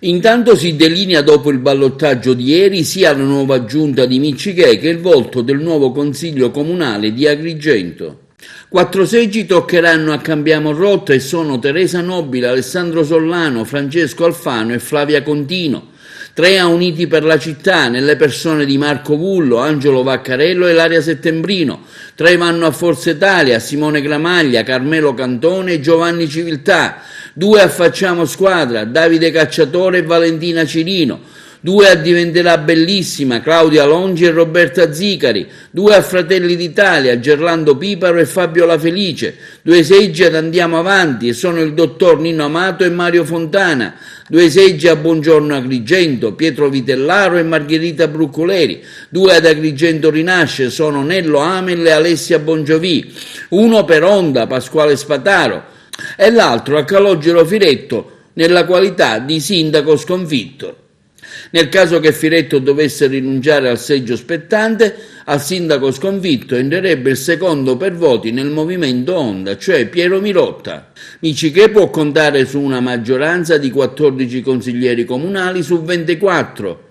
Intanto si delinea dopo il ballottaggio di ieri sia la nuova giunta di Miccichè che il volto del nuovo consiglio comunale di Agrigento. 4 seggi toccheranno a Cambiamo Rotta e sono Teresa Nobile, Alessandro Sollano, Francesco Alfano e Flavia Contino. 3 a Uniti per la Città, nelle persone di Marco Vullo, Angelo Vaccarello e Ilaria Settembrino. 3 vanno a Forza Italia, Simone Gramaglia, Carmelo Cantone e Giovanni Civiltà. 2 a Facciamo Squadra, Davide Cacciatore e Valentina Cirino. 2 a Diventerà Bellissima, Claudia Longi e Roberta Zicari. 2 a Fratelli d'Italia, Gerlando Piparo e Fabio La Felice. 2 seggi ad Andiamo Avanti e sono il dottor Nino Amato e Mario Fontana. 2 seggi a Buongiorno Agrigento, Pietro Vitellaro e Margherita Bruccoleri. 2 ad Agrigento Rinasce sono Nello Amel e Alessia Bongiovi. 1 per Onda, Pasquale Spataro, e l'altro a Calogero Firetto nella qualità di sindaco sconfitto. Nel caso che Firetto dovesse rinunciare al seggio spettante, al sindaco sconfitto entrerebbe il secondo per voti nel movimento Onda, cioè Piero Mirotta. Miccichè può contare su una maggioranza di 14 consiglieri comunali su 24.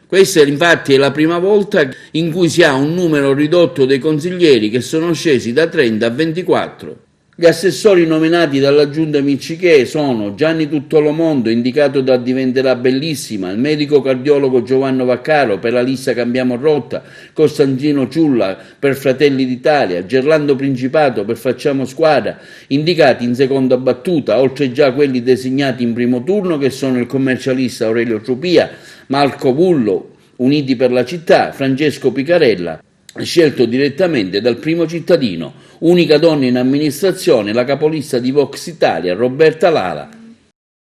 Questa infatti è la prima volta in cui si ha un numero ridotto dei consiglieri che sono scesi da 30 a 24. Gli assessori nominati dalla giunta Miccichè sono Gianni Tuttolomondo, indicato da Diventerà Bellissima, il medico cardiologo Giovanni Vaccaro per la lista Cambiamo Rotta, Costantino Ciulla per Fratelli d'Italia, Gerlando Principato per Facciamo Squadra, indicati in seconda battuta, oltre già quelli designati in primo turno che sono il commercialista Aurelio Trupia, Marco Vullo, Uniti per la Città, Francesco Picarella, scelto direttamente dal primo cittadino, unica donna in amministrazione, la capolista di Vox Italia, Roberta Lala.